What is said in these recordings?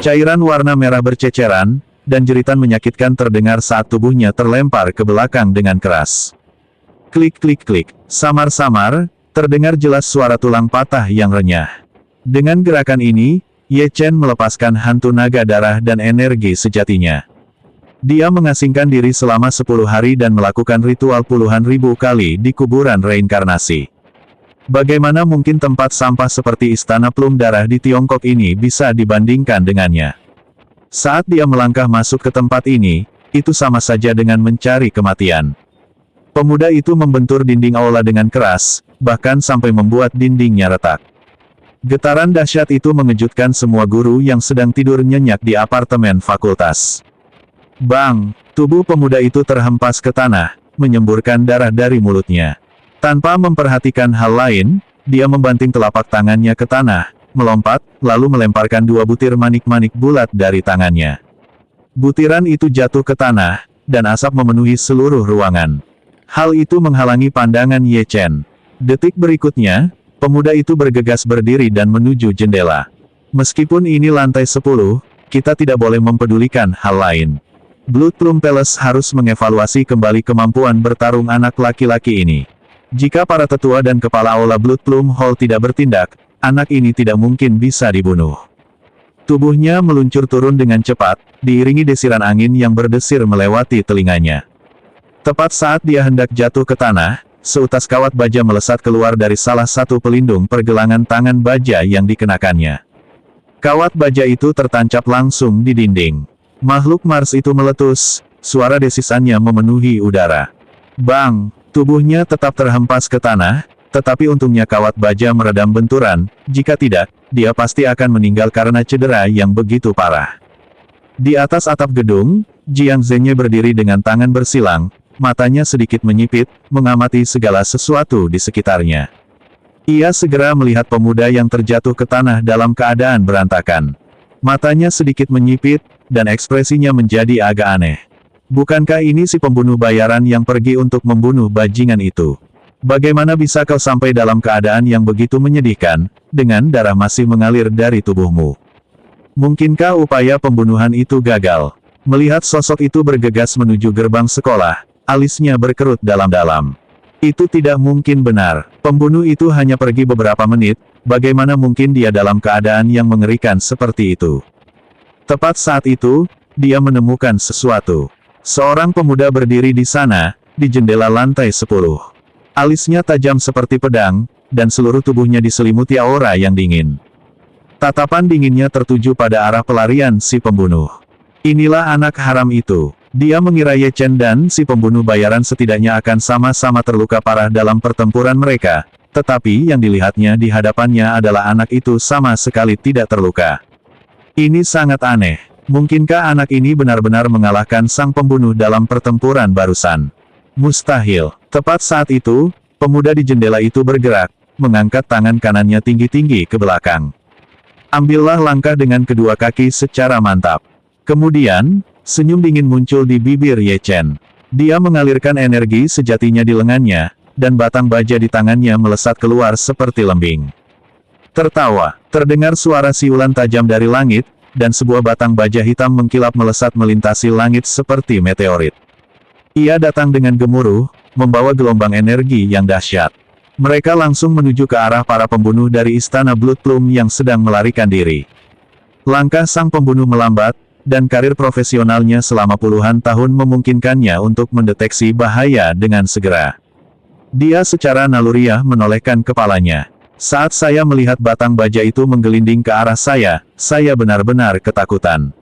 Cairan warna merah berceceran, dan jeritan menyakitkan terdengar saat tubuhnya terlempar ke belakang dengan keras. Klik klik klik, samar-samar, terdengar jelas suara tulang patah yang renyah. Dengan gerakan ini, Ye Chen melepaskan hantu naga darah dan energi sejatinya. Dia mengasingkan diri selama 10 hari dan melakukan ritual puluhan ribu kali di kuburan reinkarnasi. Bagaimana mungkin tempat sampah seperti Istana Plum Darah di Tiongkok ini bisa dibandingkan dengannya? Saat dia melangkah masuk ke tempat ini, itu sama saja dengan mencari kematian. Pemuda itu membentur dinding aula dengan keras, bahkan sampai membuat dindingnya retak. Getaran dahsyat itu mengejutkan semua guru yang sedang tidur nyenyak di apartemen fakultas. Bang! Tubuh pemuda itu terhempas ke tanah, menyemburkan darah dari mulutnya. Tanpa memperhatikan hal lain, dia membanting telapak tangannya ke tanah, melompat, lalu melemparkan 2 butir manik-manik bulat dari tangannya. Butiran itu jatuh ke tanah, dan asap memenuhi seluruh ruangan. Hal itu menghalangi pandangan Ye Chen. Detik berikutnya, pemuda itu bergegas berdiri dan menuju jendela. Meskipun ini lantai 10, kita tidak boleh mempedulikan hal lain. Blood Plum Palace harus mengevaluasi kembali kemampuan bertarung anak laki-laki ini. Jika para tetua dan kepala aula Blood Plum Hall tidak bertindak, anak ini tidak mungkin bisa dibunuh. Tubuhnya meluncur turun dengan cepat, diiringi desiran angin yang berdesir melewati telinganya. Tepat saat dia hendak jatuh ke tanah, seutas kawat baja melesat keluar dari salah satu pelindung pergelangan tangan baja yang dikenakannya. Kawat baja itu tertancap langsung di dinding. Makhluk Mars itu meletus, suara desisannya memenuhi udara. Bang! Tubuhnya tetap terhempas ke tanah, tetapi untungnya kawat baja meredam benturan, jika tidak, dia pasti akan meninggal karena cedera yang begitu parah. Di atas atap gedung, Jiang Zhenye berdiri dengan tangan bersilang, matanya sedikit menyipit, mengamati segala sesuatu di sekitarnya. Ia segera melihat pemuda yang terjatuh ke tanah dalam keadaan berantakan. Matanya sedikit menyipit, dan ekspresinya menjadi agak aneh. Bukankah ini si pembunuh bayaran yang pergi untuk membunuh bajingan itu? Bagaimana bisa kau sampai dalam keadaan yang begitu menyedihkan, dengan darah masih mengalir dari tubuhmu? Mungkinkah upaya pembunuhan itu gagal? Melihat sosok itu bergegas menuju gerbang sekolah, alisnya berkerut dalam-dalam. Itu tidak mungkin benar. Pembunuh itu hanya pergi beberapa menit, bagaimana mungkin dia dalam keadaan yang mengerikan seperti itu? Tepat saat itu, dia menemukan sesuatu. Seorang pemuda berdiri di sana, di jendela lantai 10. Alisnya tajam seperti pedang, dan seluruh tubuhnya diselimuti aura yang dingin. Tatapan dinginnya tertuju pada arah pelarian si pembunuh. Inilah anak haram itu. Dia mengira Ye Chen dan si pembunuh bayaran setidaknya akan sama-sama terluka parah dalam pertempuran mereka, tetapi yang dilihatnya di hadapannya adalah anak itu sama sekali tidak terluka. Ini sangat aneh. Mungkinkah anak ini benar-benar mengalahkan sang pembunuh dalam pertempuran barusan? Mustahil. Tepat saat itu, pemuda di jendela itu bergerak, mengangkat tangan kanannya tinggi-tinggi ke belakang. Ambillah langkah dengan kedua kaki secara mantap. Kemudian, senyum dingin muncul di bibir Ye Chen. Dia mengalirkan energi sejatinya di lengannya, dan batang baja di tangannya melesat keluar seperti lembing. Tertawa, terdengar suara siulan tajam dari langit, dan sebuah batang baja hitam mengkilap melesat melintasi langit seperti meteorit. Ia datang dengan gemuruh, membawa gelombang energi yang dahsyat. Mereka langsung menuju ke arah para pembunuh dari Istana Blood Plum yang sedang melarikan diri. Langkah sang pembunuh melambat, dan karir profesionalnya selama puluhan tahun memungkinkannya untuk mendeteksi bahaya dengan segera. Dia secara naluriah menolehkan kepalanya. Saat saya melihat batang baja itu menggelinding ke arah saya benar-benar ketakutan.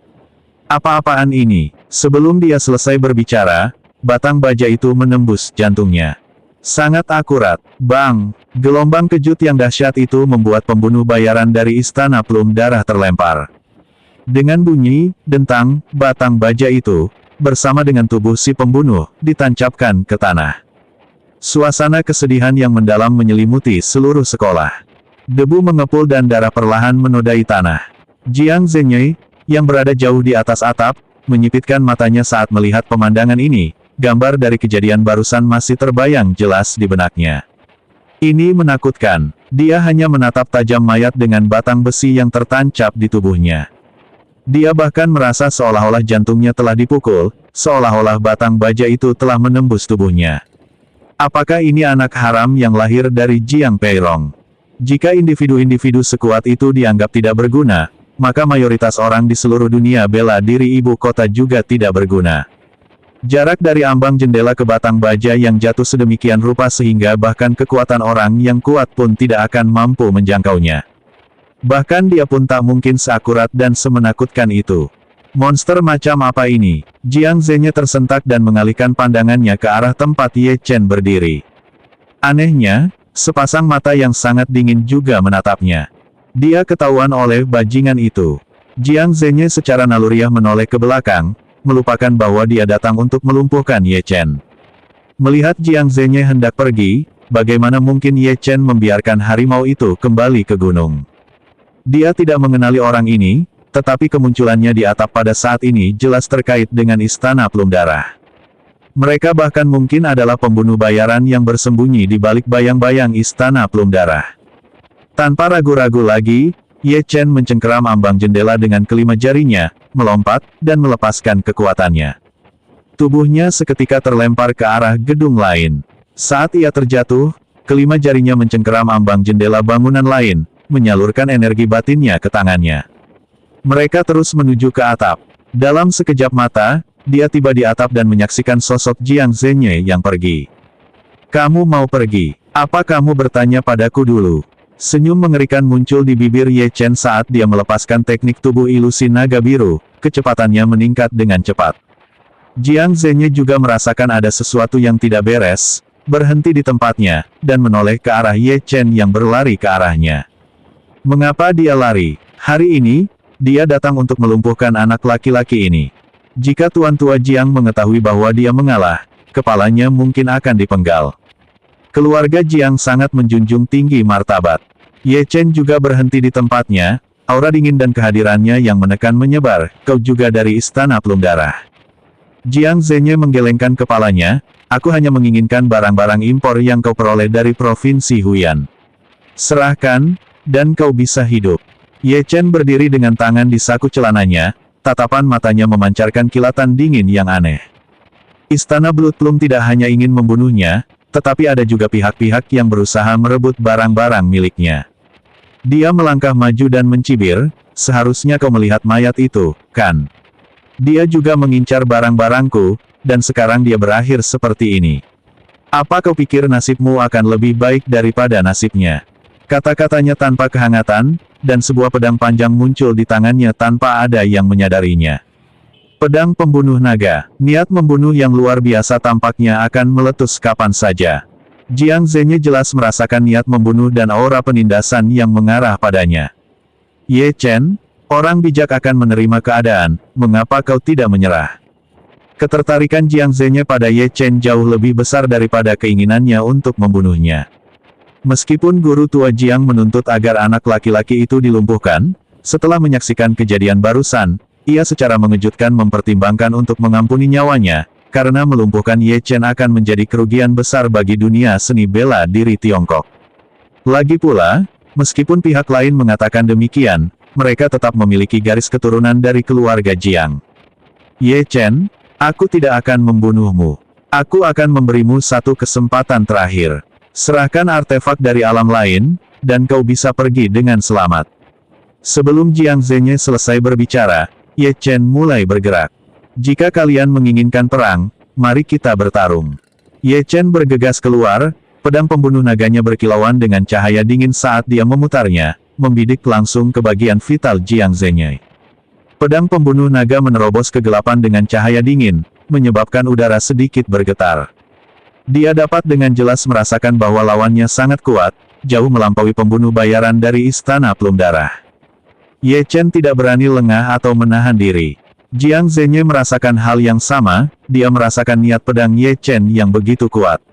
Apa-apaan ini? Sebelum dia selesai berbicara, batang baja itu menembus jantungnya. Sangat akurat. Bang! Gelombang kejut yang dahsyat itu membuat pembunuh bayaran dari Istana Plum Darah terlempar. Dengan bunyi, dentang, batang baja itu, bersama dengan tubuh si pembunuh, ditancapkan ke tanah. Suasana kesedihan yang mendalam menyelimuti seluruh sekolah. Debu mengepul dan darah perlahan menodai tanah. Jiang Zhenye, yang berada jauh di atas atap, menyipitkan matanya saat melihat pemandangan ini. Gambar dari kejadian barusan masih terbayang jelas di benaknya. Ini menakutkan. Dia hanya menatap tajam mayat dengan batang besi yang tertancap di tubuhnya. Dia bahkan merasa seolah-olah jantungnya telah dipukul, seolah-olah batang baja itu telah menembus tubuhnya. Apakah ini anak haram yang lahir dari Jiang Peirong? Jika individu-individu sekuat itu dianggap tidak berguna, maka mayoritas orang di seluruh dunia bela diri ibu kota juga tidak berguna. Jarak dari ambang jendela ke batang baja yang jatuh sedemikian rupa sehingga bahkan kekuatan orang yang kuat pun tidak akan mampu menjangkaunya. Bahkan dia pun tak mungkin seakurat dan semenakutkan itu. Monster macam apa ini? Jiang Zhenye tersentak dan mengalihkan pandangannya ke arah tempat Ye Chen berdiri. Anehnya, sepasang mata yang sangat dingin juga menatapnya. Dia ketahuan oleh bajingan itu. Jiang Zhenye secara naluriah menoleh ke belakang, melupakan bahwa dia datang untuk melumpuhkan Ye Chen. Melihat Jiang Zhenye hendak pergi, bagaimana mungkin Ye Chen membiarkan harimau itu kembali ke gunung? Dia tidak mengenali orang ini, tetapi kemunculannya di atap pada saat ini jelas terkait dengan Istana Plum Darah. Mereka bahkan mungkin adalah pembunuh bayaran yang bersembunyi di balik bayang-bayang Istana Plum Darah. Tanpa ragu-ragu lagi, Ye Chen mencengkeram ambang jendela dengan kelima jarinya, melompat, dan melepaskan kekuatannya. Tubuhnya seketika terlempar ke arah gedung lain. Saat ia terjatuh, kelima jarinya mencengkeram ambang jendela bangunan lain, menyalurkan energi batinnya ke tangannya. Mereka terus menuju ke atap. Dalam sekejap mata, dia tiba di atap dan menyaksikan sosok Jiang Zhenye yang pergi. "Kamu mau pergi? Apa kamu bertanya padaku dulu?" Senyum mengerikan muncul di bibir Ye Chen saat dia melepaskan teknik tubuh ilusi naga biru, kecepatannya meningkat dengan cepat. Jiang Zhenye juga merasakan ada sesuatu yang tidak beres, berhenti di tempatnya, dan menoleh ke arah Ye Chen yang berlari ke arahnya. Mengapa dia lari? Hari ini, dia datang untuk melumpuhkan anak laki-laki ini. Jika Tuan Tua Jiang mengetahui bahwa dia mengalah, kepalanya mungkin akan dipenggal. Keluarga Jiang sangat menjunjung tinggi martabat. Ye Chen juga berhenti di tempatnya, aura dingin dan kehadirannya yang menekan menyebar, "Kau juga dari Istana Plum Darah?" Jiang Zhenye menggelengkan kepalanya, "Aku hanya menginginkan barang-barang impor yang kau peroleh dari Provinsi Huyan. Serahkan, dan kau bisa hidup." Ye Chen berdiri dengan tangan di saku celananya, tatapan matanya memancarkan kilatan dingin yang aneh. Istana Blood Plum tidak hanya ingin membunuhnya, tetapi ada juga pihak-pihak yang berusaha merebut barang-barang miliknya. Dia melangkah maju dan mencibir, "Seharusnya kau melihat mayat itu, kan? Dia juga mengincar barang-barangku, dan sekarang dia berakhir seperti ini. Apa kau pikir nasibmu akan lebih baik daripada nasibnya?" Kata-katanya tanpa kehangatan, dan sebuah pedang panjang muncul di tangannya tanpa ada yang menyadarinya. Pedang pembunuh naga, niat membunuh yang luar biasa tampaknya akan meletus kapan saja. Jiang Zhenye jelas merasakan niat membunuh dan aura penindasan yang mengarah padanya. "Ye Chen, orang bijak akan menerima keadaan, mengapa kau tidak menyerah?" Ketertarikan Jiang Zhenye pada Ye Chen jauh lebih besar daripada keinginannya untuk membunuhnya. Meskipun guru tua Jiang menuntut agar anak laki-laki itu dilumpuhkan, setelah menyaksikan kejadian barusan, ia secara mengejutkan mempertimbangkan untuk mengampuni nyawanya, karena melumpuhkan Ye Chen akan menjadi kerugian besar bagi dunia seni bela diri Tiongkok. Lagi pula, meskipun pihak lain mengatakan demikian, mereka tetap memiliki garis keturunan dari keluarga Jiang. "Ye Chen, aku tidak akan membunuhmu. Aku akan memberimu satu kesempatan terakhir. Serahkan artefak dari alam lain, dan kau bisa pergi dengan selamat." Sebelum Jiang Zhenye selesai berbicara, Ye Chen mulai bergerak. "Jika kalian menginginkan perang, mari kita bertarung." Ye Chen bergegas keluar, pedang pembunuh naganya berkilauan dengan cahaya dingin saat dia memutarnya, membidik langsung ke bagian vital Jiang Zhenye. Pedang pembunuh naga menerobos kegelapan dengan cahaya dingin, menyebabkan udara sedikit bergetar. Dia dapat dengan jelas merasakan bahwa lawannya sangat kuat, jauh melampaui pembunuh bayaran dari Istana Plum Darah. Ye Chen tidak berani lengah atau menahan diri. Jiang Zhenye merasakan hal yang sama, dia merasakan niat pedang Ye Chen yang begitu kuat.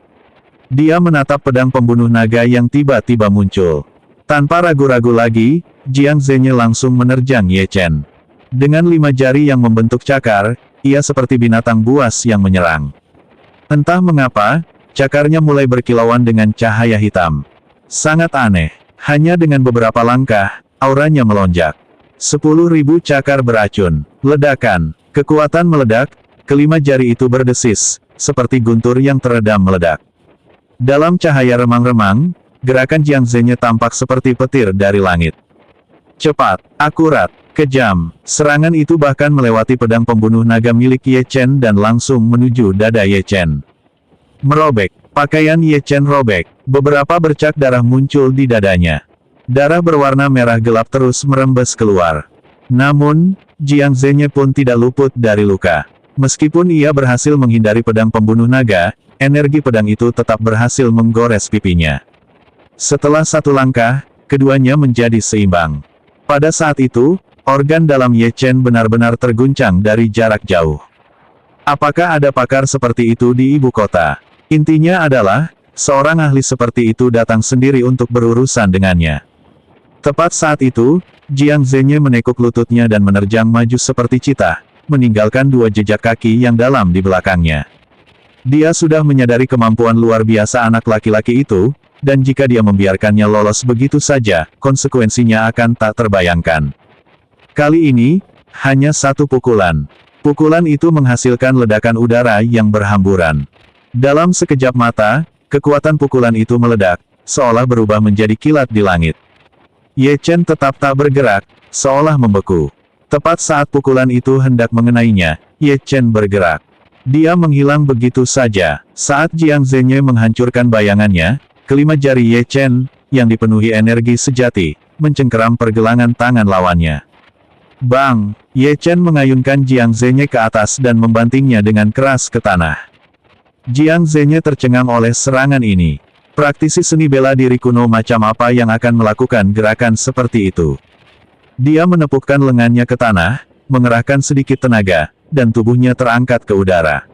Dia menatap pedang pembunuh naga yang tiba-tiba muncul. Tanpa ragu-ragu lagi, Jiang Zhenye langsung menerjang Ye Chen. Dengan 5 jari yang membentuk cakar, ia seperti binatang buas yang menyerang. Entah mengapa, cakarnya mulai berkilauan dengan cahaya hitam. Sangat aneh. Hanya dengan beberapa langkah, auranya melonjak. 10.000 cakar beracun. Ledakan. Kekuatan meledak, kelima jari itu berdesis, seperti guntur yang teredam meledak. Dalam cahaya remang-remang, gerakan Jiang Zhenye tampak seperti petir dari langit. Cepat, akurat, kejam, serangan itu bahkan melewati pedang pembunuh naga milik Ye Chen dan langsung menuju dada Ye Chen. Merobek, pakaian Ye Chen robek, beberapa bercak darah muncul di dadanya. Darah berwarna merah gelap terus merembes keluar. Namun, Jiang Zhenye pun tidak luput dari luka. Meskipun ia berhasil menghindari pedang pembunuh naga, energi pedang itu tetap berhasil menggores pipinya. Setelah satu langkah, keduanya menjadi seimbang. Pada saat itu, organ dalam Ye Chen benar-benar terguncang dari jarak jauh. Apakah ada pakar seperti itu di ibu kota? Intinya adalah, seorang ahli seperti itu datang sendiri untuk berurusan dengannya. Tepat saat itu, Jiang Zhenye menekuk lututnya dan menerjang maju seperti citah, meninggalkan dua jejak kaki yang dalam di belakangnya. Dia sudah menyadari kemampuan luar biasa anak laki-laki itu, dan jika dia membiarkannya lolos begitu saja, konsekuensinya akan tak terbayangkan. Kali ini, hanya satu pukulan. Pukulan itu menghasilkan ledakan udara yang berhamburan. Dalam sekejap mata, kekuatan pukulan itu meledak, seolah berubah menjadi kilat di langit. Ye Chen tetap tak bergerak, seolah membeku. Tepat saat pukulan itu hendak mengenainya, Ye Chen bergerak. Dia menghilang begitu saja. Saat Jiang Zhenye menghancurkan bayangannya, kelima jari Ye Chen, yang dipenuhi energi sejati, mencengkeram pergelangan tangan lawannya. Bang! Ye Chen mengayunkan Jiang Zhenye ke atas dan membantingnya dengan keras ke tanah. Jiang Zhenye tercengang oleh serangan ini. Praktisi seni bela diri kuno macam apa yang akan melakukan gerakan seperti itu? Dia menepukkan lengannya ke tanah, mengerahkan sedikit tenaga, dan tubuhnya terangkat ke udara.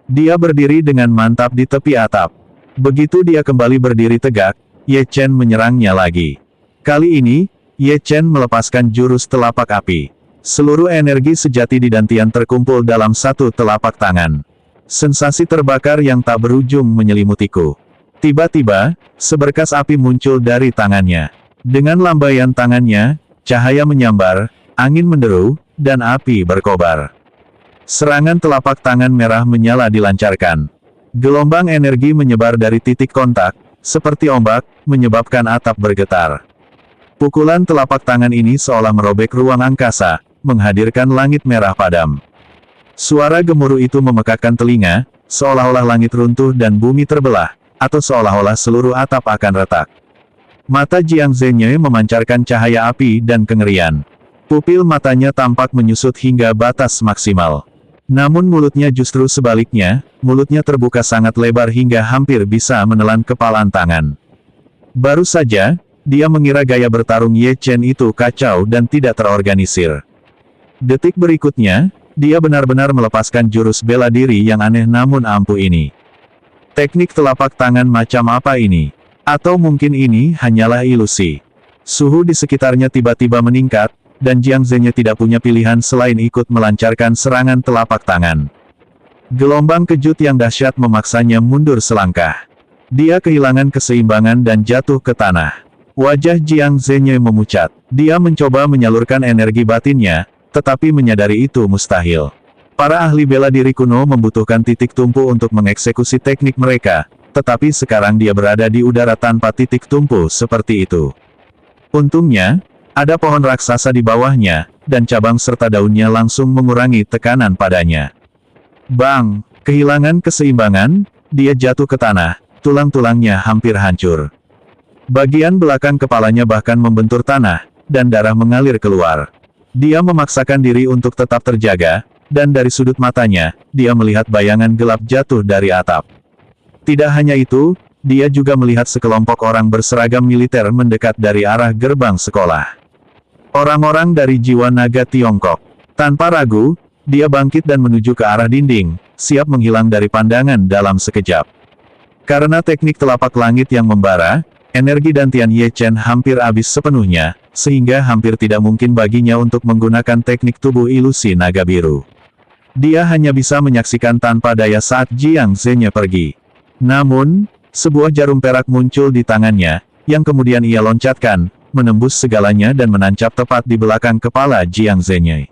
Dia berdiri dengan mantap di tepi atap. Begitu dia kembali berdiri tegak, Ye Chen menyerangnya lagi. Kali ini, Ye Chen melepaskan jurus telapak api. Seluruh energi sejati di dantian terkumpul dalam satu telapak tangan. Sensasi terbakar yang tak berujung menyelimutiku. Tiba-tiba, seberkas api muncul dari tangannya. Dengan lambaian tangannya, cahaya menyambar, angin menderu, dan api berkobar. Serangan telapak tangan merah menyala dilancarkan. Gelombang energi menyebar dari titik kontak, seperti ombak, menyebabkan atap bergetar. Pukulan telapak tangan ini seolah merobek ruang angkasa, menghadirkan langit merah padam. Suara gemuruh itu memekakkan telinga, seolah-olah langit runtuh dan bumi terbelah, atau seolah-olah seluruh atap akan retak. Mata Jiang Zhenye memancarkan cahaya api dan kengerian. Pupil matanya tampak menyusut hingga batas maksimal. Namun mulutnya justru sebaliknya, mulutnya terbuka sangat lebar hingga hampir bisa menelan kepalan tangan. Baru saja, dia mengira gaya bertarung Ye Chen itu kacau dan tidak terorganisir. Detik berikutnya, dia benar-benar melepaskan jurus bela diri yang aneh namun ampuh ini. Teknik telapak tangan macam apa ini? Atau mungkin ini hanyalah ilusi? Suhu di sekitarnya tiba-tiba meningkat, dan Jiang Zhenye tidak punya pilihan selain ikut melancarkan serangan telapak tangan. Gelombang kejut yang dahsyat memaksanya mundur selangkah. Dia kehilangan keseimbangan dan jatuh ke tanah. Wajah Jiang Zhenye memucat. Dia mencoba menyalurkan energi batinnya, tetapi menyadari itu mustahil. Para ahli bela diri kuno membutuhkan titik tumpu untuk mengeksekusi teknik mereka, tetapi sekarang dia berada di udara tanpa titik tumpu seperti itu. Untungnya, ada pohon raksasa di bawahnya, dan cabang serta daunnya langsung mengurangi tekanan padanya. Bang! Kehilangan keseimbangan, dia jatuh ke tanah, tulang-tulangnya hampir hancur. Bagian belakang kepalanya bahkan membentur tanah, dan darah mengalir keluar. Dia memaksakan diri untuk tetap terjaga, dan dari sudut matanya, dia melihat bayangan gelap jatuh dari atap. Tidak hanya itu, dia juga melihat sekelompok orang berseragam militer mendekat dari arah gerbang sekolah. Orang-orang dari jiwa naga Tiongkok. Tanpa ragu, dia bangkit dan menuju ke arah dinding, siap menghilang dari pandangan dalam sekejap. Karena teknik telapak langit yang membara, energi dantian Ye Chen hampir habis sepenuhnya, sehingga hampir tidak mungkin baginya untuk menggunakan teknik tubuh ilusi naga biru. Dia hanya bisa menyaksikan tanpa daya saat Jiang Zhenye pergi. Namun, sebuah jarum perak muncul di tangannya, yang kemudian ia loncatkan, menembus segalanya dan menancap tepat di belakang kepala Jiang Zhenye.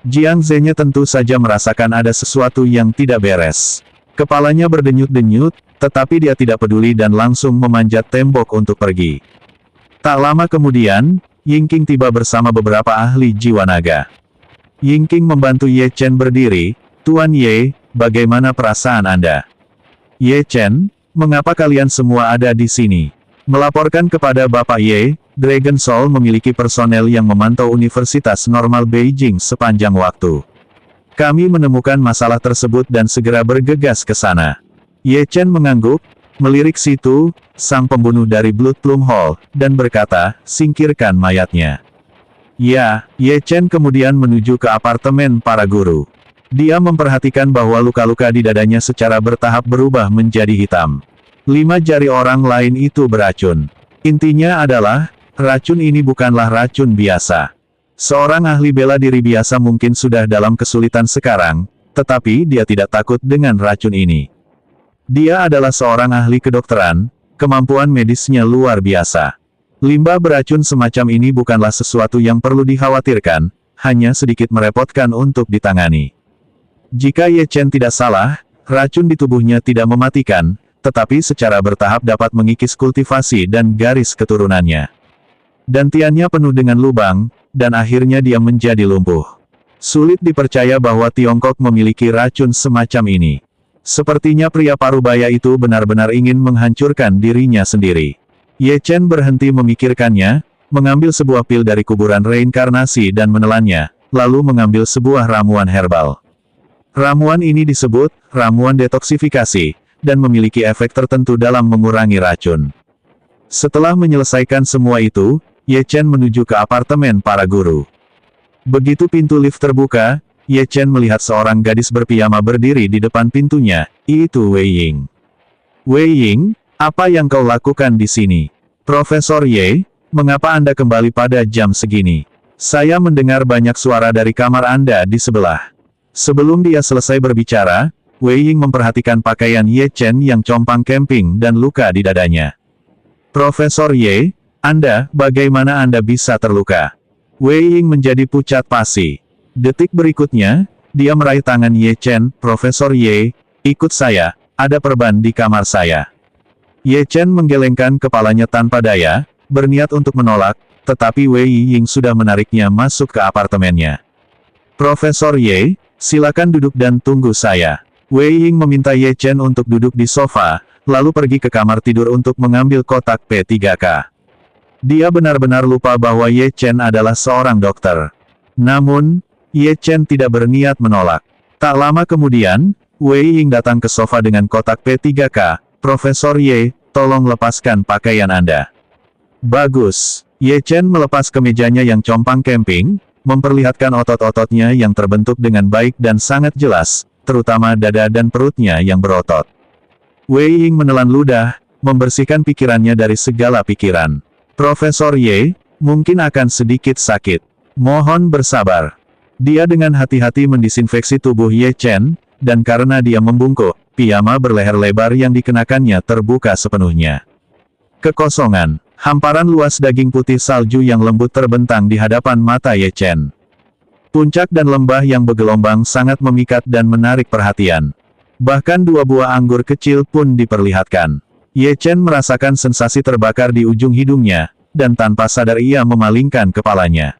Jiang Zhenye tentu saja merasakan ada sesuatu yang tidak beres. Kepalanya berdenyut-denyut, tetapi dia tidak peduli dan langsung memanjat tembok untuk pergi. Tak lama kemudian, Yingqing tiba bersama beberapa ahli jiwa naga. Yingqing membantu Ye Chen berdiri. Tuan Ye, bagaimana perasaan Anda? Ye Chen, mengapa kalian semua ada di sini? Melaporkan kepada Bapak Ye, Dragon Soul memiliki personel yang memantau Universitas Normal Beijing sepanjang waktu. Kami menemukan masalah tersebut dan segera bergegas ke sana. Ye Chen mengangguk, melirik situ, sang pembunuh dari Blood Plum Hall, dan berkata, singkirkan mayatnya. Ya, Ye Chen kemudian menuju ke apartemen para guru. Dia memperhatikan bahwa luka-luka di dadanya secara bertahap berubah menjadi hitam. 5 jari orang lain itu beracun. Intinya adalah, racun ini bukanlah racun biasa. Seorang ahli bela diri biasa mungkin sudah dalam kesulitan sekarang, tetapi dia tidak takut dengan racun ini. Dia adalah seorang ahli kedokteran, kemampuan medisnya luar biasa. Limbah beracun semacam ini bukanlah sesuatu yang perlu dikhawatirkan, hanya sedikit merepotkan untuk ditangani. Jika Ye Chen tidak salah, racun di tubuhnya tidak mematikan, tetapi secara bertahap dapat mengikis kultivasi dan garis keturunannya. Dantiannya penuh dengan lubang, dan akhirnya dia menjadi lumpuh. Sulit dipercaya bahwa Tiongkok memiliki racun semacam ini. Sepertinya pria parubaya itu benar-benar ingin menghancurkan dirinya sendiri. Ye Chen berhenti memikirkannya, mengambil sebuah pil dari kuburan reinkarnasi dan menelannya, lalu mengambil sebuah ramuan herbal. Ramuan ini disebut ramuan detoksifikasi, dan memiliki efek tertentu dalam mengurangi racun. Setelah menyelesaikan semua itu, Ye Chen menuju ke apartemen para guru. Begitu pintu lift terbuka, Ye Chen melihat seorang gadis berpiyama berdiri di depan pintunya, itu Wei Ying. Wei Ying, apa yang kau lakukan di sini? Profesor Ye, mengapa Anda kembali pada jam segini? Saya mendengar banyak suara dari kamar Anda di sebelah. Sebelum dia selesai berbicara, Wei Ying memperhatikan pakaian Ye Chen yang compang camping dan luka di dadanya. Profesor Ye, bagaimana Anda bisa terluka? Wei Ying menjadi pucat pasi. Detik berikutnya, dia meraih tangan Ye Chen, Profesor Ye, ikut saya, ada perban di kamar saya. Ye Chen menggelengkan kepalanya tanpa daya, berniat untuk menolak, tetapi Wei Ying sudah menariknya masuk ke apartemennya. Profesor Ye, silakan duduk dan tunggu saya. Wei Ying meminta Ye Chen untuk duduk di sofa, lalu pergi ke kamar tidur untuk mengambil kotak P3K. Dia benar-benar lupa bahwa Ye Chen adalah seorang dokter. Namun, Ye Chen tidak berniat menolak. Tak lama kemudian, Wei Ying datang ke sofa dengan kotak P3K. Profesor Ye, tolong lepaskan pakaian Anda. Bagus. Ye Chen melepas kemejanya yang compang camping, memperlihatkan otot-ototnya yang terbentuk dengan baik dan sangat jelas, terutama dada dan perutnya yang berotot. Wei Ying menelan ludah, membersihkan pikirannya dari segala pikiran. Profesor Ye, mungkin akan sedikit sakit. Mohon bersabar. Dia dengan hati-hati mendisinfeksi tubuh Ye Chen, dan karena dia membungkuk, piyama berleher lebar yang dikenakannya terbuka sepenuhnya. Kekosongan. Hamparan luas daging putih salju yang lembut terbentang di hadapan mata Ye Chen. Puncak dan lembah yang bergelombang sangat memikat dan menarik perhatian. Bahkan 2 buah anggur kecil pun diperlihatkan. Ye Chen merasakan sensasi terbakar di ujung hidungnya, dan tanpa sadar ia memalingkan kepalanya.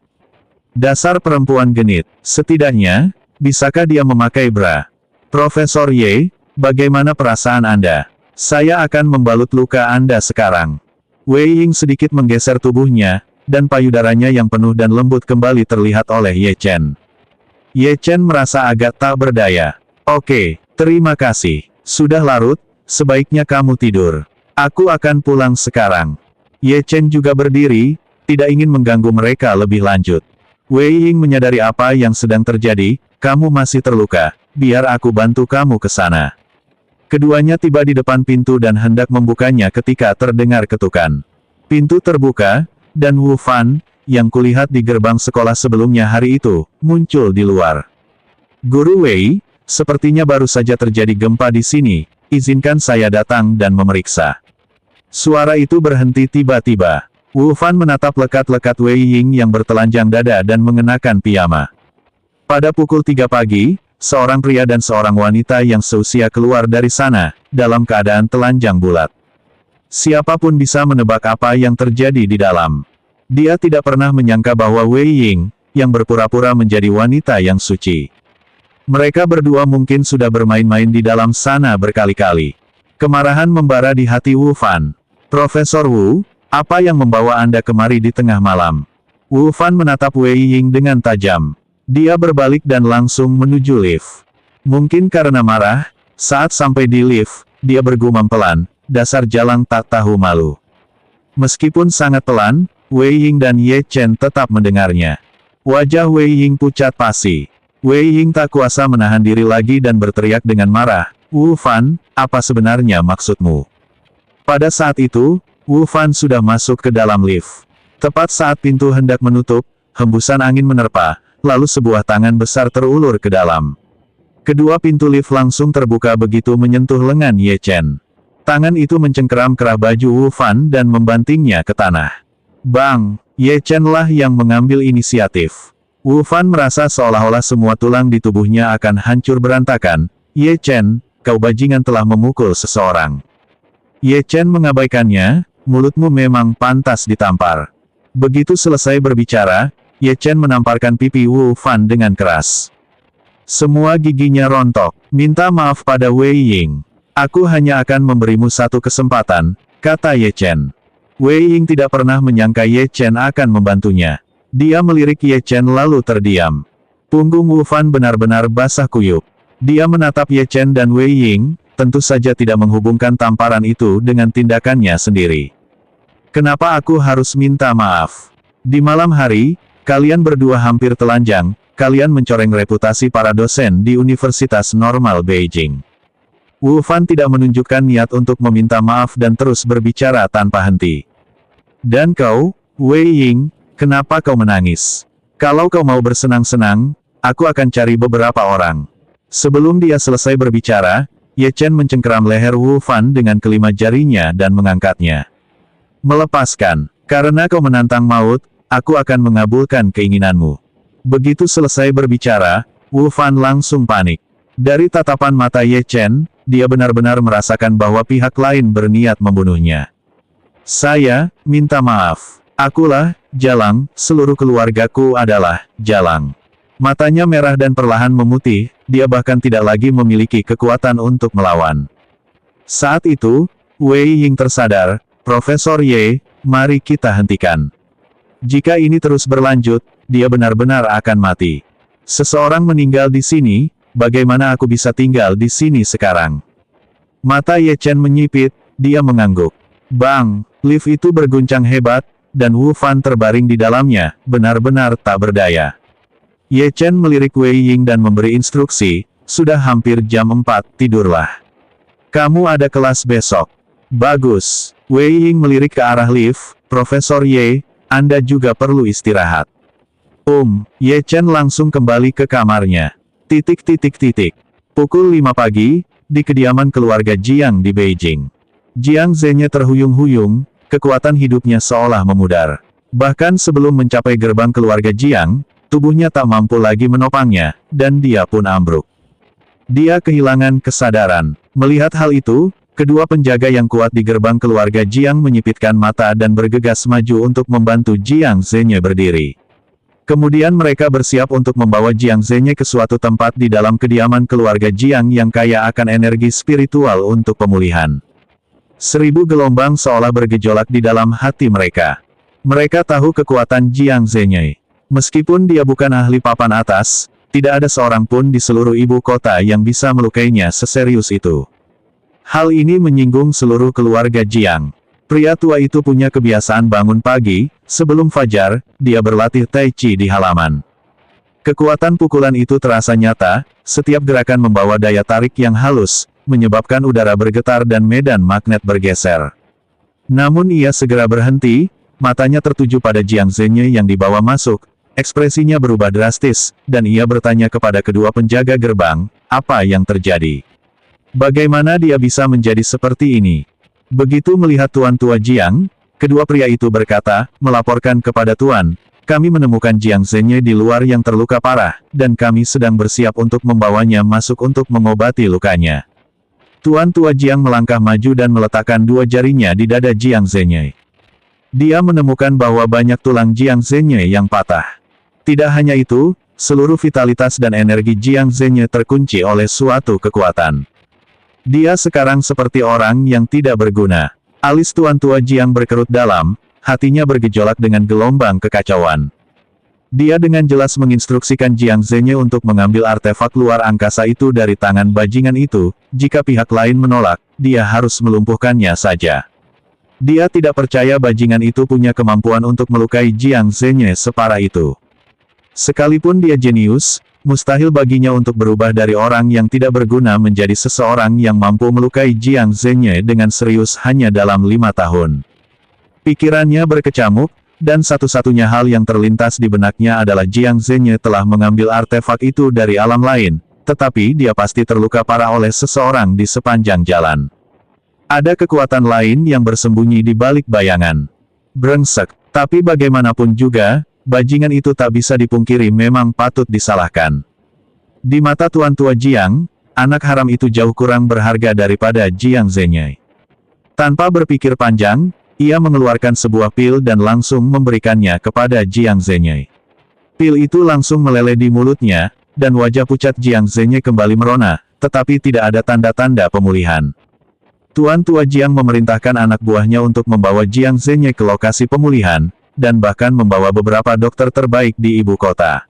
Dasar perempuan genit, setidaknya, bisakah dia memakai bra? Profesor Ye, bagaimana perasaan Anda? Saya akan membalut luka Anda sekarang. Wei Ying sedikit menggeser tubuhnya, dan payudaranya yang penuh dan lembut kembali terlihat oleh Ye Chen. Ye Chen merasa agak tak berdaya. Oke, terima kasih. Sudah larut, sebaiknya kamu tidur. Aku akan pulang sekarang. Ye Chen juga berdiri, tidak ingin mengganggu mereka lebih lanjut. Wei Ying menyadari apa yang sedang terjadi, kamu masih terluka, biar aku bantu kamu ke sana. Keduanya tiba di depan pintu dan hendak membukanya ketika terdengar ketukan. Pintu terbuka, dan Wu Fan, yang kulihat di gerbang sekolah sebelumnya hari itu, muncul di luar. Guru Wei, sepertinya baru saja terjadi gempa di sini, izinkan saya datang dan memeriksa. Suara itu berhenti tiba-tiba. Wu Fan menatap lekat-lekat Wei Ying yang bertelanjang dada dan mengenakan piyama. Pada pukul 3 pagi, seorang pria dan seorang wanita yang seusia keluar dari sana, dalam keadaan telanjang bulat. Siapapun bisa menebak apa yang terjadi di dalam. Dia tidak pernah menyangka bahwa Wei Ying, yang berpura-pura menjadi wanita yang suci. Mereka berdua mungkin sudah bermain-main di dalam sana berkali-kali. Kemarahan membara di hati Wu Fan. Profesor Wu, apa yang membawa Anda kemari di tengah malam? Wu Fan menatap Wei Ying dengan tajam. Dia berbalik dan langsung menuju lift. Mungkin karena marah, saat sampai di lift, dia bergumam pelan, dasar jalang tak tahu malu. Meskipun sangat pelan, Wei Ying dan Ye Chen tetap mendengarnya. Wajah Wei Ying pucat pasi. Wei Ying tak kuasa menahan diri lagi dan berteriak dengan marah, Wu Fan, apa sebenarnya maksudmu? Pada saat itu, Wu Fan sudah masuk ke dalam lift. Tepat saat pintu hendak menutup, hembusan angin menerpa, lalu sebuah tangan besar terulur ke dalam. Kedua pintu lift langsung terbuka begitu menyentuh lengan Ye Chen. Tangan itu mencengkeram kerah baju Wu Fan dan membantingnya ke tanah. Bang! Ye Chen lah yang mengambil inisiatif. Wu Fan merasa seolah-olah semua tulang di tubuhnya akan hancur berantakan. Ye Chen, kau bajingan telah memukul seseorang. Ye Chen mengabaikannya, mulutmu memang pantas ditampar. Begitu selesai berbicara, Ye Chen menamparkan pipi Wu Fan dengan keras. Semua giginya rontok. Minta maaf pada Wei Ying. Aku hanya akan memberimu satu kesempatan, kata Ye Chen. Wei Ying tidak pernah menyangka Ye Chen akan membantunya. Dia melirik Ye Chen lalu terdiam. Punggung Wu Fan benar-benar basah kuyup. Dia menatap Ye Chen dan Wei Ying, tentu saja tidak menghubungkan tamparan itu dengan tindakannya sendiri. Kenapa aku harus minta maaf? Di malam hari, kalian berdua hampir telanjang, kalian mencoreng reputasi para dosen di Universitas Normal Beijing. Wu Fan tidak menunjukkan niat untuk meminta maaf dan terus berbicara tanpa henti. Dan kau, Wei Ying, kenapa kau menangis? Kalau kau mau bersenang-senang, aku akan cari beberapa orang. Sebelum dia selesai berbicara, Ye Chen mencengkeram leher Wu Fan dengan kelima jarinya dan mengangkatnya. Melepaskan, karena kau menantang maut, aku akan mengabulkan keinginanmu. Begitu selesai berbicara, Wu Fan langsung panik. Dari tatapan mata Ye Chen, dia benar-benar merasakan bahwa pihak lain berniat membunuhnya. Saya, minta maaf. Akulah, Jalang, seluruh keluargaku adalah, Jalang. Matanya merah dan perlahan memutih, dia bahkan tidak lagi memiliki kekuatan untuk melawan. Saat itu, Wei Ying tersadar, Profesor Ye, mari kita hentikan. Jika ini terus berlanjut, dia benar-benar akan mati. Seseorang meninggal di sini, bagaimana aku bisa tinggal di sini sekarang? Mata Ye Chen menyipit, dia mengangguk. Bang, lift itu berguncang hebat, dan Wu Fan terbaring di dalamnya, benar-benar tak berdaya. Ye Chen melirik Wei Ying dan memberi instruksi, sudah hampir jam 4, tidurlah. Kamu ada kelas besok. Bagus. Wei Ying melirik ke arah lift, Profesor Ye, Anda juga perlu istirahat. Ye Chen langsung kembali ke kamarnya. Pukul 5 pagi, di kediaman keluarga Jiang di Beijing. Jiang Zhenye terhuyung-huyung, kekuatan hidupnya seolah memudar. Bahkan sebelum mencapai gerbang keluarga Jiang, tubuhnya tak mampu lagi menopangnya, dan dia pun ambruk. Dia kehilangan kesadaran. Melihat hal itu, kedua penjaga yang kuat di gerbang keluarga Jiang menyipitkan mata dan bergegas maju untuk membantu Jiang Zhenye berdiri. Kemudian mereka bersiap untuk membawa Jiang Zhenye ke suatu tempat di dalam kediaman keluarga Jiang yang kaya akan energi spiritual untuk pemulihan. 1000 gelombang seolah bergejolak di dalam hati mereka. Mereka tahu kekuatan Jiang Zhenye. Meskipun dia bukan ahli papan atas, tidak ada seorang pun di seluruh ibu kota yang bisa melukainya seserius itu. Hal ini menyinggung seluruh keluarga Jiang. Pria tua itu punya kebiasaan bangun pagi, sebelum fajar, dia berlatih Tai Chi di halaman. Kekuatan pukulan itu terasa nyata, setiap gerakan membawa daya tarik yang halus, menyebabkan udara bergetar dan medan magnet bergeser. Namun ia segera berhenti, matanya tertuju pada Jiang Zhenye yang dibawa masuk, ekspresinya berubah drastis, dan ia bertanya kepada kedua penjaga gerbang, apa yang terjadi? Bagaimana dia bisa menjadi seperti ini? Begitu melihat Tuan Tua Jiang, Kedua pria itu berkata, melaporkan kepada Tuan, kami menemukan Jiang Zhenye di luar yang terluka parah, dan kami sedang bersiap untuk membawanya masuk untuk mengobati lukanya. Tuan Tua Jiang melangkah maju dan meletakkan dua jarinya di dada Jiang Zhenye. Dia menemukan bahwa banyak tulang Jiang Zhenye yang patah. Tidak hanya itu, seluruh vitalitas dan energi Jiang Zhenye terkunci oleh suatu kekuatan. Dia sekarang seperti orang yang tidak berguna. Alis Tuan Tua Jiang berkerut dalam, hatinya bergejolak dengan gelombang kekacauan. Dia dengan jelas menginstruksikan Jiang Zhenye untuk mengambil artefak luar angkasa itu dari tangan bajingan itu, jika pihak lain menolak, dia harus melumpuhkannya saja. Dia tidak percaya bajingan itu punya kemampuan untuk melukai Jiang Zhenye separah itu. Sekalipun dia jenius, mustahil baginya untuk berubah dari orang yang tidak berguna menjadi seseorang yang mampu melukai Jiang Zhenye dengan serius hanya dalam 5 tahun. Pikirannya berkecamuk, dan satu-satunya hal yang terlintas di benaknya adalah Jiang Zhenye telah mengambil artefak itu dari alam lain, tetapi dia pasti terluka parah oleh seseorang di sepanjang jalan. Ada kekuatan lain yang bersembunyi di balik bayangan. Brengsek, tapi bagaimanapun juga, bajingan itu tak bisa dipungkiri memang patut disalahkan. Di mata Tuan Tua Jiang, anak haram itu jauh kurang berharga daripada Jiang Zhenye. Tanpa berpikir panjang, ia mengeluarkan sebuah pil dan langsung memberikannya kepada Jiang Zhenye. Pil itu langsung meleleh di mulutnya, dan wajah pucat Jiang Zhenye kembali merona, tetapi tidak ada tanda-tanda pemulihan. Tuan Tua Jiang memerintahkan anak buahnya untuk membawa Jiang Zhenye ke lokasi pemulihan, dan bahkan membawa beberapa dokter terbaik di ibu kota.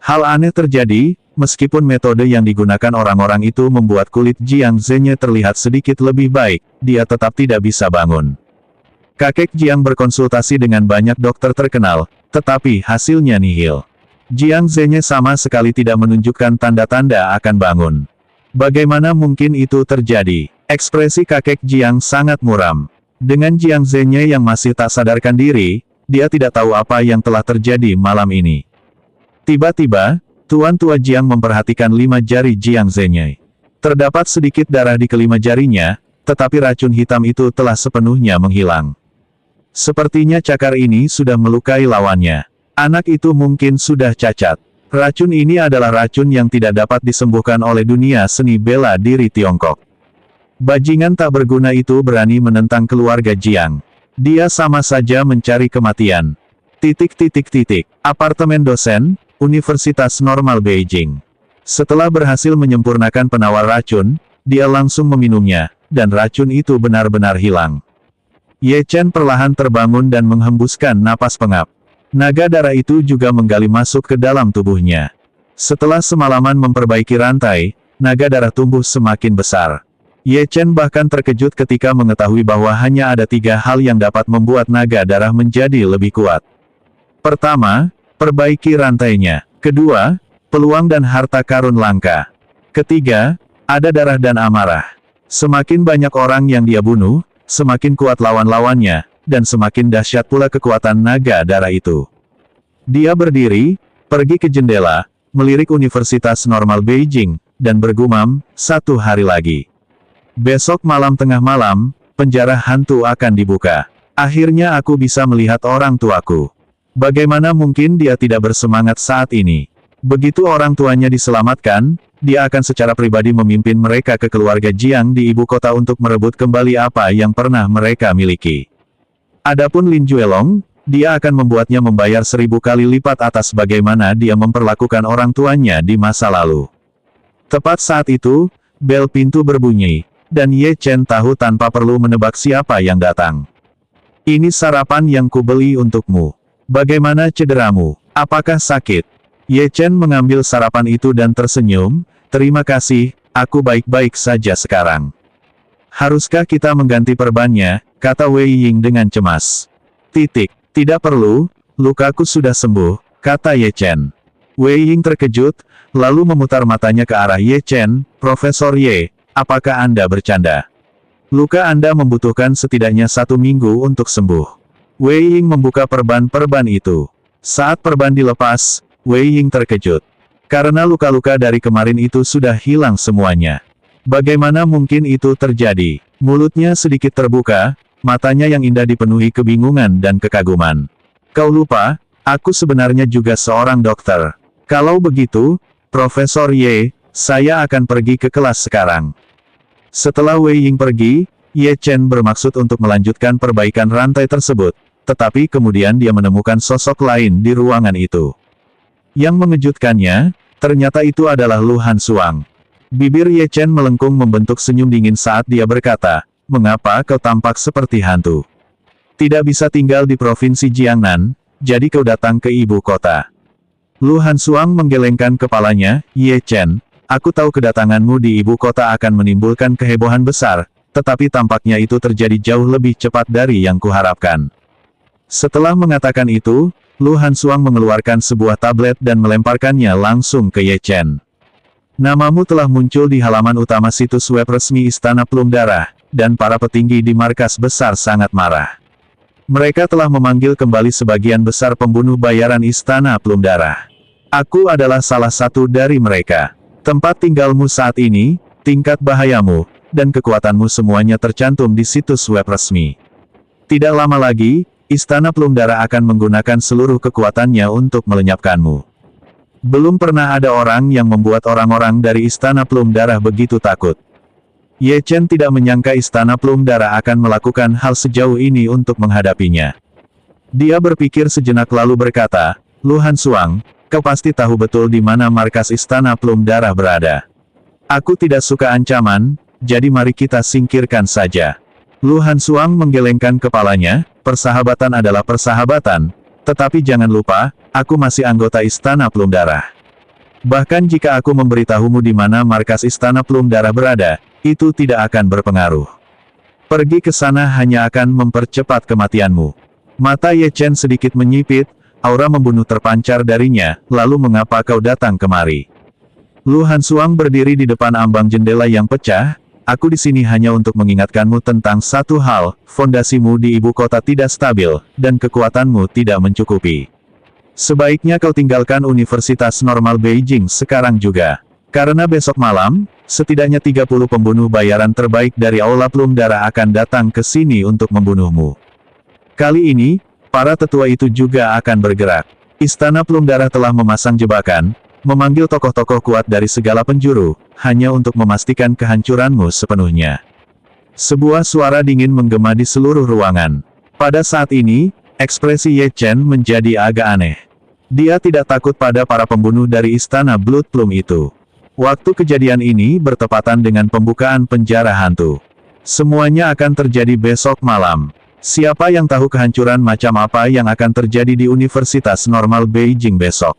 Hal aneh terjadi, meskipun metode yang digunakan orang-orang itu membuat kulit Jiang Zhenye terlihat sedikit lebih baik, dia tetap tidak bisa bangun. Kakek Jiang berkonsultasi dengan banyak dokter terkenal, tetapi hasilnya nihil. Jiang Zhenye sama sekali tidak menunjukkan tanda-tanda akan bangun. Bagaimana mungkin itu terjadi? Ekspresi kakek Jiang sangat muram. Dengan Jiang Zhenye yang masih tak sadarkan diri, dia tidak tahu apa yang telah terjadi malam ini. Tiba-tiba, Tuan Tua Jiang memperhatikan 5 jari Jiang Zhenye. Terdapat sedikit darah di kelima jarinya, tetapi racun hitam itu telah sepenuhnya menghilang. Sepertinya cakar ini sudah melukai lawannya. Anak itu mungkin sudah cacat. Racun ini adalah racun yang tidak dapat disembuhkan oleh dunia seni bela diri Tiongkok. Bajingan tak berguna itu berani menentang keluarga Jiang. Dia sama saja mencari kematian. Apartemen dosen, Universitas Normal Beijing. Setelah berhasil menyempurnakan penawar racun, dia langsung meminumnya, dan racun itu benar-benar hilang. Ye Chen perlahan terbangun dan menghembuskan napas pengap. Naga darah itu juga menggali masuk ke dalam tubuhnya. Setelah semalaman memperbaiki rantai, naga darah tumbuh semakin besar. Ye Chen bahkan terkejut ketika mengetahui bahwa hanya ada 3 hal yang dapat membuat naga darah menjadi lebih kuat. Pertama, perbaiki rantainya. Kedua, peluang dan harta karun langka. Ketiga, ada darah dan amarah. Semakin banyak orang yang dia bunuh, semakin kuat lawan-lawannya, dan semakin dahsyat pula kekuatan naga darah itu. Dia berdiri, pergi ke jendela, melirik Universitas Normal Beijing, dan bergumam, 1 hari lagi. Besok malam tengah malam, penjara hantu akan dibuka. Akhirnya aku bisa melihat orang tuaku. Bagaimana mungkin dia tidak bersemangat saat ini? Begitu orang tuanya diselamatkan, dia akan secara pribadi memimpin mereka ke keluarga Jiang di ibu kota untuk merebut kembali apa yang pernah mereka miliki. Adapun Lin Juelong, dia akan membuatnya membayar 1000 kali lipat atas bagaimana dia memperlakukan orang tuanya di masa lalu. Tepat saat itu, bel pintu berbunyi. Dan Ye Chen tahu tanpa perlu menebak siapa yang datang. Ini sarapan yang kubeli untukmu. Bagaimana cederamu? Apakah sakit? Ye Chen mengambil sarapan itu dan tersenyum, terima kasih, aku baik-baik saja sekarang. Haruskah kita mengganti perbannya, kata Wei Ying dengan cemas. Tidak perlu, lukaku sudah sembuh, kata Ye Chen. Wei Ying terkejut, lalu memutar matanya ke arah Ye Chen, Profesor Ye. Apakah Anda bercanda? Luka Anda membutuhkan setidaknya 1 minggu untuk sembuh. Wei Ying membuka perban-perban itu. Saat perban dilepas, Wei Ying terkejut. Karena luka-luka dari kemarin itu sudah hilang semuanya. Bagaimana mungkin itu terjadi? Mulutnya sedikit terbuka, matanya yang indah dipenuhi kebingungan dan kekaguman. Kau lupa, aku sebenarnya juga seorang dokter. Kalau begitu, Profesor Ye, saya akan pergi ke kelas sekarang. Setelah Wei Ying pergi, Ye Chen bermaksud untuk melanjutkan perbaikan rantai tersebut, tetapi kemudian dia menemukan sosok lain di ruangan itu. Yang mengejutkannya, ternyata itu adalah Lu Hansuang. Bibir Ye Chen melengkung membentuk senyum dingin saat dia berkata, "Mengapa kau tampak seperti hantu? Tidak bisa tinggal di provinsi Jiangnan, jadi kau datang ke ibu kota." Lu Hansuang menggelengkan kepalanya, "Ye Chen, aku tahu kedatanganmu di ibu kota akan menimbulkan kehebohan besar, tetapi tampaknya itu terjadi jauh lebih cepat dari yang kuharapkan." Setelah mengatakan itu, Lu Hansuang mengeluarkan sebuah tablet dan melemparkannya langsung ke Ye Chen. "Namamu telah muncul di halaman utama situs web resmi Istana Plum Darah, dan para petinggi di markas besar sangat marah. Mereka telah memanggil kembali sebagian besar pembunuh bayaran Istana Plum Darah. Aku adalah salah satu dari mereka. Tempat tinggalmu saat ini, tingkat bahayamu, dan kekuatanmu semuanya tercantum di situs web resmi. Tidak lama lagi, Istana Plum Darah akan menggunakan seluruh kekuatannya untuk melenyapkanmu. Belum pernah ada orang yang membuat orang-orang dari Istana Plum Darah begitu takut." Ye Chen tidak menyangka Istana Plum Darah akan melakukan hal sejauh ini untuk menghadapinya. Dia berpikir sejenak lalu berkata, "Lu Hansuang, kau pasti tahu betul di mana markas Istana Plum Darah berada. Aku tidak suka ancaman, jadi mari kita singkirkan saja." Lu Hansuang menggelengkan kepalanya, "Persahabatan adalah persahabatan, tetapi jangan lupa, aku masih anggota Istana Plum Darah. Bahkan jika aku memberitahumu di mana markas Istana Plum Darah berada, itu tidak akan berpengaruh. Pergi ke sana hanya akan mempercepat kematianmu." Mata Ye Chen sedikit menyipit, aura membunuh terpancar darinya, "Lalu mengapa kau datang kemari?" Lu Hansuang berdiri di depan ambang jendela yang pecah, "Aku di sini hanya untuk mengingatkanmu tentang satu hal, fondasimu di ibu kota tidak stabil, dan kekuatanmu tidak mencukupi. Sebaiknya kau tinggalkan Universitas Normal Beijing sekarang juga. Karena besok malam, setidaknya 30 pembunuh bayaran terbaik dari Aula Plum Darah akan datang ke sini untuk membunuhmu. Kali ini, para tetua itu juga akan bergerak. Istana Plum Darah telah memasang jebakan, memanggil tokoh-tokoh kuat dari segala penjuru, hanya untuk memastikan kehancuranmu sepenuhnya." Sebuah suara dingin menggema di seluruh ruangan. Pada saat ini, ekspresi Ye Chen menjadi agak aneh. Dia tidak takut pada para pembunuh dari Istana Blood Plum itu. Waktu kejadian ini bertepatan dengan pembukaan penjara hantu. Semuanya akan terjadi besok malam. Siapa yang tahu kehancuran macam apa yang akan terjadi di Universitas Normal Beijing besok?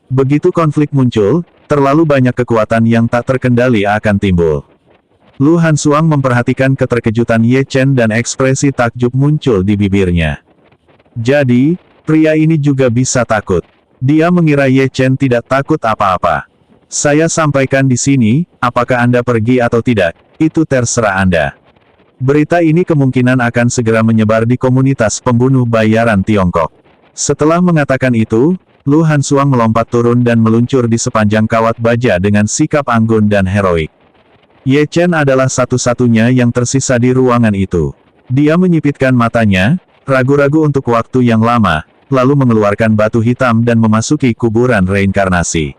Begitu konflik muncul, terlalu banyak kekuatan yang tak terkendali akan timbul. Lu Hansuang memperhatikan keterkejutan Ye Chen dan ekspresi takjub muncul di bibirnya. Jadi, pria ini juga bisa takut. Dia mengira Ye Chen tidak takut apa-apa. "Saya sampaikan di sini, apakah Anda pergi atau tidak, itu terserah Anda. Berita ini kemungkinan akan segera menyebar di komunitas pembunuh bayaran Tiongkok." Setelah mengatakan itu, Lu Hansuang melompat turun dan meluncur di sepanjang kawat baja dengan sikap anggun dan heroik. Ye Chen adalah satu-satunya yang tersisa di ruangan itu. Dia menyipitkan matanya, ragu-ragu untuk waktu yang lama, lalu mengeluarkan batu hitam dan memasuki kuburan reinkarnasi.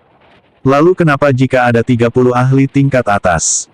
Lalu kenapa jika ada 30 ahli tingkat atas?